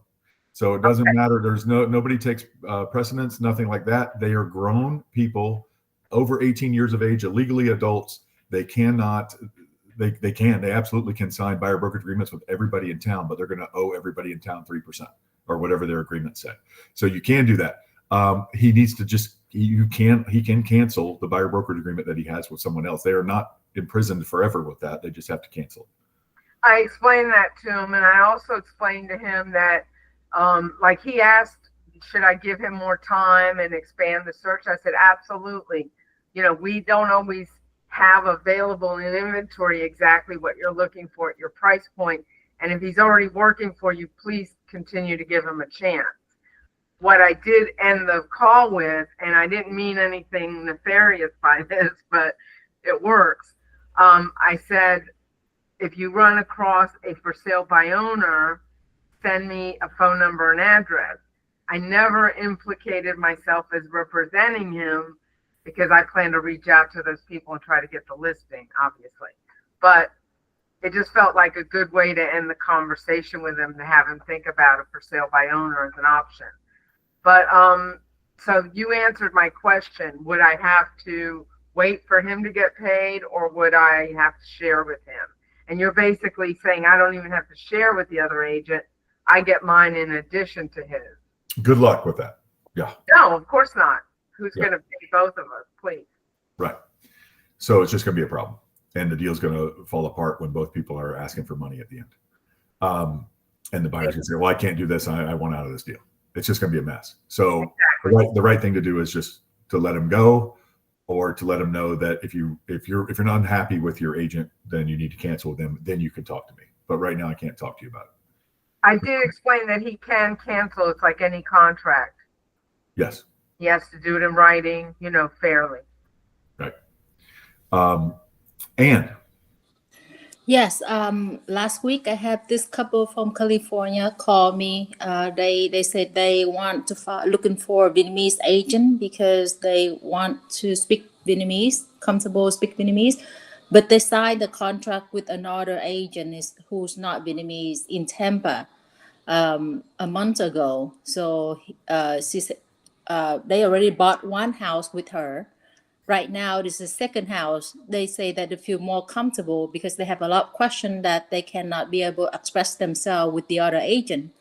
So it doesn't Okay. matter. There's nobody takes precedence, nothing like that. They are grown people over 18 years of age, illegally adults. they cannot, they absolutely can sign buyer brokerage agreements with everybody in town, but they're going to owe everybody in town 3% or whatever their agreement said. So you can do that. He needs to just, he can cancel the buyer brokerage agreement that he has with someone else. They are not imprisoned forever with that. They just have to cancel. I explained that to him, and I also explained to him that, like he asked, should I give him more time and expand the search? I said, absolutely. You know, we don't always have available in inventory exactly what you're looking for at your price point. And if he's already working for you, please continue to give him a chance. What I did end the call with, and I didn't mean anything nefarious by this, but it works. I said, if you run across a for sale by owner, send me a phone number and address. I never implicated myself as representing him because I plan to reach out to those people and try to get the listing, obviously. But it just felt like a good way to end the conversation with him, to have him think about a for sale by owner as an option. But so you answered my question. Would I have to wait for him to get paid, or would I have to share with him? And you're basically saying I don't even have to share with the other agent. I get mine in addition to his. Good luck with that. Yeah. No, of course not. Who's Yeah. going to pay both of us, please? Right. So it's just going to be a problem. And the deal's going to fall apart when both people are asking for money at the end. And the buyer's going to say, well, I can't do this. I want out of this deal. It's just going to be a mess. So the right thing to do is just to let him go, or to let him know that if you're not unhappy with your agent, then you need to cancel with them. Then you can talk to me. But right now I can't talk to you about it. I did explain that he can cancel. It's like any contract. Yes. He has to do it in writing, you know, fairly. Right. And Yes, last week I had this couple from California call me. They said they want to looking for a Vietnamese agent because they want to speak Vietnamese, comfortable speak Vietnamese, but they signed the contract with another agent who's not Vietnamese in Tampa a month ago. So she said they already bought one house with her. Right now, this is the second house. They say that they feel more comfortable because they have a lot of questions that they cannot be able to express themselves with the other agent.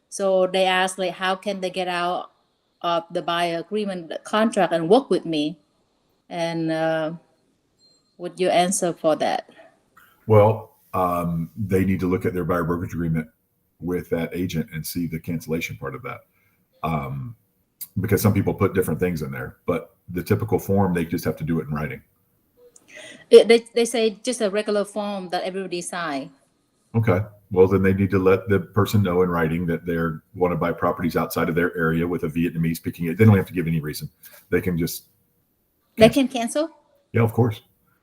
So they ask, like, how can they get out of the buyer agreement contract and work with me? And what your answer for that? well, they need to look at their buyer brokerage agreement with that agent and see the cancellation part of that. Because some people put different things in there, but the typical form, they just have to do it in writing. They say just a regular form that everybody sign. Okay. Well, then they need to let the person know in writing that they want to buy properties outside of their area with a Vietnamese speaking. They don't have to give any reason. They can just. They can cancel? Yeah, of course.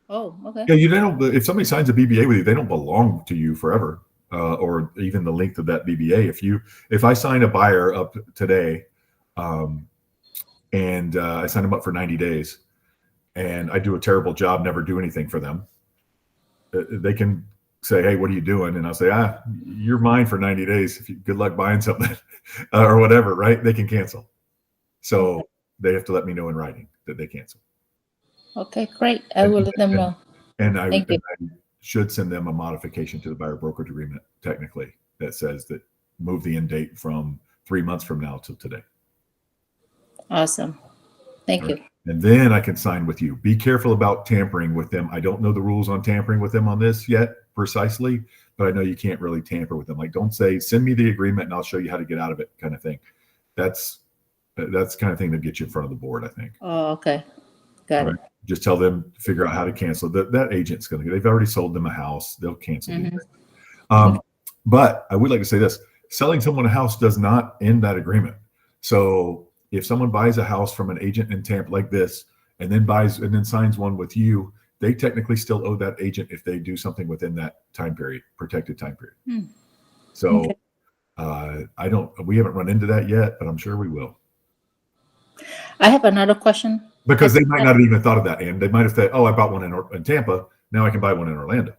Oh, okay. Yeah, they don't. If somebody signs a BBA with you, they don't belong to you forever, or even the length of that BBA. If I sign a buyer up today, and I sign them up for 90 days, and I do a terrible job, never do anything for them, they can say, hey, what are you doing? And I'll say, you're mine for 90 days. Good luck buying something or whatever, right? They can cancel. So they have to let me know in writing that they cancel. Okay, great. I will let them know. And I Thank you. should send them a modification to the buyer brokerage agreement, technically, that says that move the end date from 3 months from now till today. Awesome. Thank you. And then I can sign with you. Be careful about tampering with them. I don't know the rules on tampering with them on this yet precisely, but I know you can't really tamper with them. Like, don't say, send me the agreement and I'll show you how to get out of it, kind of thing. That's the kind of thing that gets you in front of the board, I think. Oh, okay. Got it. Just tell them to figure out how to cancel. That agent's going to, they've already sold them a house. They'll cancel these things. But I would like to say this, selling someone a house does not end that agreement. So if someone buys a house from an agent in Tampa like this, and then signs one with you, they technically still owe that agent if they do something within that time period, protected time period. So we haven't run into that yet, but I'm sure we will. I have another question. Because they might not have even thought of that, and they might have said, "Oh, I bought one in Tampa. Now I can buy one in Orlando."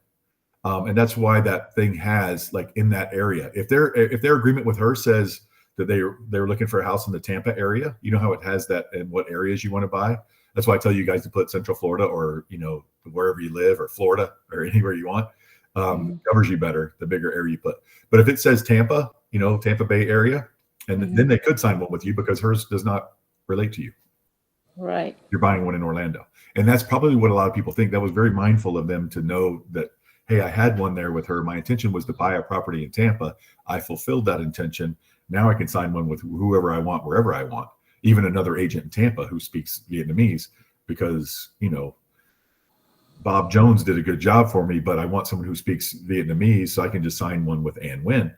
And that's why that thing has, like, in that area. If their agreement with her says that they're looking for a house in the Tampa area, you know how it has that and what areas you want to buy. That's why I tell you guys to put Central Florida or, you know, wherever you live, or Florida, or anywhere you want. Covers you better the bigger area you put. But if it says Tampa, you know, Tampa Bay area, and then they could sign one with you because hers does not relate to you. Right. You're buying one in Orlando. And that's probably what a lot of people think. That was very mindful of them to know that, hey, I had one there with her. My intention was to buy a property in Tampa. I fulfilled that intention. Now I can sign one with whoever I want, wherever I want, even another agent in Tampa who speaks Vietnamese, because, you know, Bob Jones did a good job for me, but I want someone who speaks Vietnamese, so I can just sign one with An Nguyen.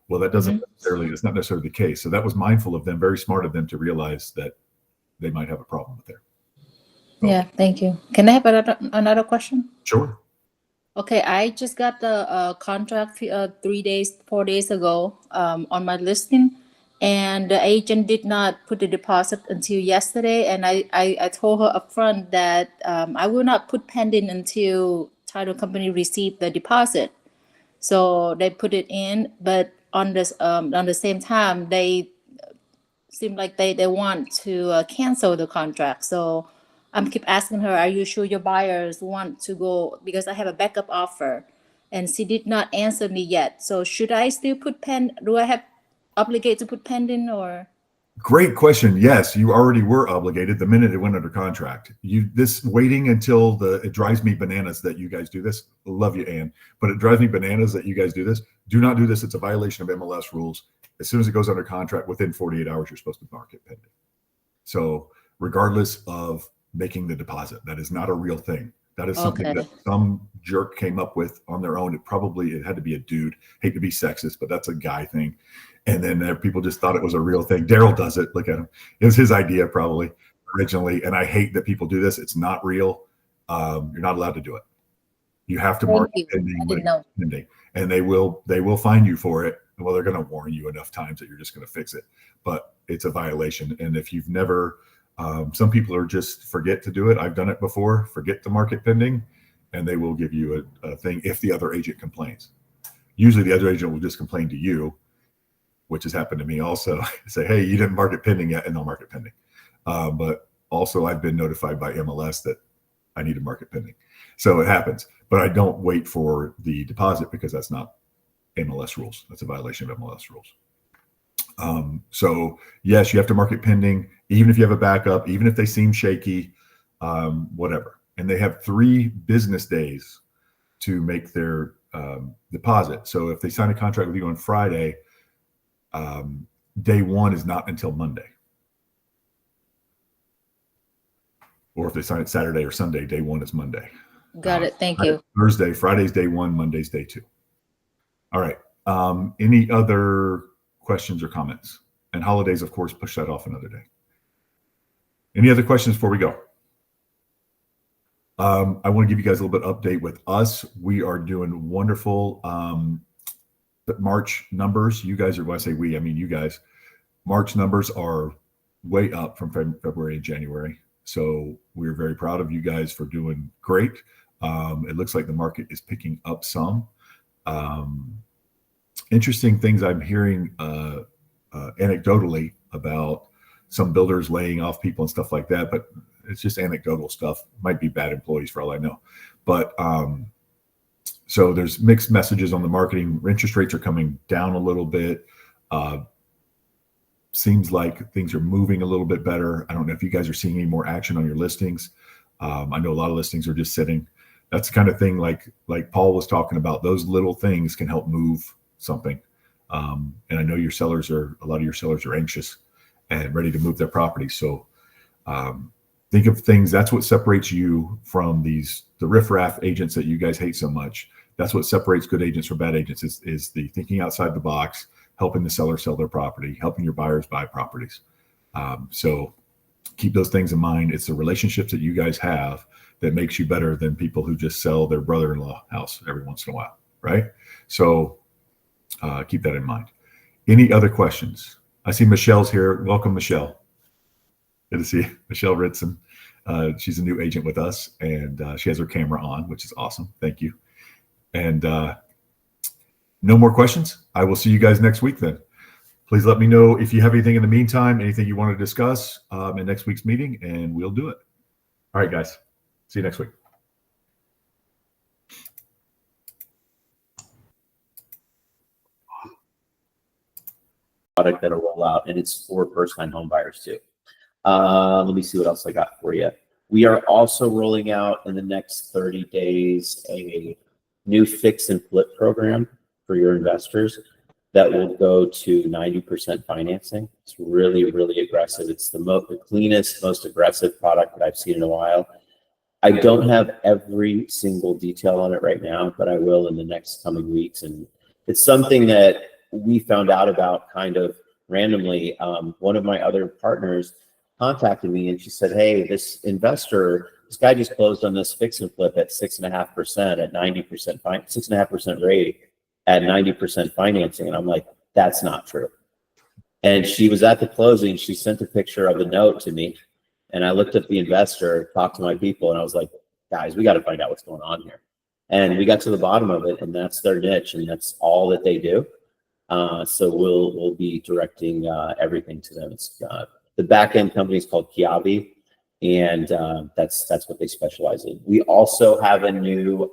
Well, that doesn't necessarily, it's not necessarily the case. So that was mindful of them, very smart of them to realize that they might have a problem with there. Yeah, thank you. Can I have another question? Sure. Okay, I just got the contract 4 days ago on my listing, and the agent did not put the deposit until yesterday. And I told her upfront that I will not put pending until title company receive the deposit. So they put it in, but on the same time, they seem like they want to cancel the contract. So I'm keep asking her, are you sure your buyers want to go? Because I have a backup offer, and she did not answer me yet. So should I still put do I have obligated to put pending, or? Great question. Yes, you already were obligated the minute it went under contract. This waiting until it drives me bananas that you guys do this. Love you, Ann, but it drives me bananas that you guys do this. Do not do this. It's a violation of MLS rules. As soon as it goes under contract, within 48 hours, you're supposed to mark it pending. So regardless of making the deposit, that is not a real thing. That is something that some jerk came up with on their own. It had to be a dude. Hate to be sexist, but that's a guy thing. And then people just thought it was a real thing. Daryl does it. Look at him. It was his idea probably originally. And I hate that people do this. It's not real. You're not allowed to do it. You have to mark it pending, and they will fine you for it. Well, they're going to warn you enough times that you're just going to fix it, but it's a violation. And if you've never, some people are just forget to do it. I've done it before. Forget to mark it pending, and they will give you a thing if the other agent complains. Usually the other agent will just complain to you, which has happened to me also. Say, hey, you didn't mark it pending yet, and they'll mark it pending. But also I've been notified by MLS that I need to mark it pending. So it happens, but I don't wait for the deposit because that's not MLS rules. That's a violation of MLS rules. So yes, you have to mark it pending, even if you have a backup, even if they seem shaky, whatever. And they have 3 business days to make their deposit. So if they sign a contract with you on Friday, day 1 is not until Monday. Or if they sign it Saturday or Sunday, day 1 is Monday. Got it. Thank you. Friday's day 1, Monday's day 2. All right. Any other questions or comments? And holidays, of course, push that off another day. Any other questions before we go? I want to give you guys a little bit of update with us. We are doing wonderful March numbers. You guys are, when I say we, I mean you guys. March numbers are way up from February and January. So we're very proud of you guys for doing great. It looks like the market is picking up some. Interesting things I'm hearing anecdotally about some builders laying off people and stuff like that, but it's just anecdotal stuff. Might be bad employees for all I know. But so there's mixed messages on the marketing. Interest rates are coming down a little bit. Seems like things are moving a little bit better. I don't know if you guys are seeing any more action on your listings. I know a lot of listings are just sitting. That's the kind of thing like Paul was talking about. Those little things can help move something. And I know a lot of your sellers are anxious and ready to move their property. So think of things. That's what separates you from the riffraff agents that you guys hate so much. That's what separates good agents from bad agents is the thinking outside the box, helping the seller sell their property, helping your buyers buy properties. So keep those things in mind. It's the relationships that you guys have that makes you better than people who just sell their brother-in-law house every once in a while, right? So keep that in mind. Any other questions? I see Michelle's here. Welcome, Michelle. Good to see you. Michelle Ritson. She's a new agent with us, and she has her camera on, which is awesome. Thank you. And no more questions. I will see you guys next week then. Please let me know if you have anything in the meantime, anything you want to discuss in next week's meeting, and we'll do it. All right, guys. See you next week. Product that'll roll out, and it's for first-time home buyers too. Let me see what else I got for you. We are also rolling out in the next 30 days a new fix and flip program for your investors that will go to 90% financing. It's really, really aggressive. It's the cleanest, most aggressive product that I've seen in a while. I don't have every single detail on it right now, but I will in the next coming weeks. And it's something that we found out about kind of randomly. One of my other partners contacted me and she said, hey, this guy just closed on this fix and flip at 6.5% at 90% 6.5% rate at 90% financing. And I'm like, that's not true. And she was at the closing. She sent a picture of the note to me. And I looked at the investor, talked to my people, and I was like, guys, we got to find out what's going on here. And we got to the bottom of it, and that's their niche, and that's all that they do. So we'll be directing everything to them. It's the back end company is called Kiavi, and that's what they specialize in. We also have a new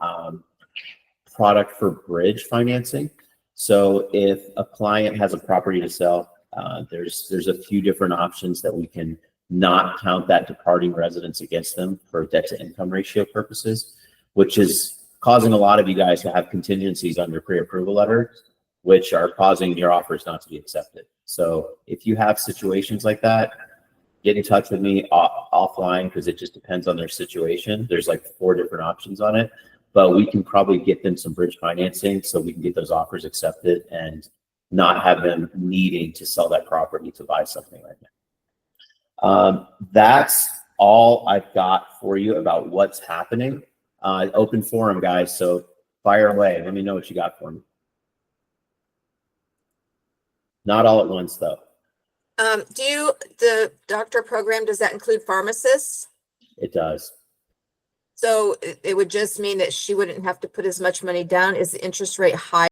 product for bridge financing. So if a client has a property to sell, there's a few different options that we can not count that departing residence against them for debt to income ratio purposes, which is causing a lot of you guys to have contingencies on your pre-approval letter, which are causing your offers not to be accepted. So if you have situations like that, get in touch with me offline, because it just depends on their situation. There's like 4 different options on it, but we can probably get them some bridge financing so we can get those offers accepted and not have them needing to sell that property to buy something right now. That's all I've got for you about what's happening. Open forum, guys. So fire away. Let me know what you got for me. Not all at once, though. The doctor program, does that include pharmacists? It does. So it would just mean that she wouldn't have to put as much money down. Is the interest rate high?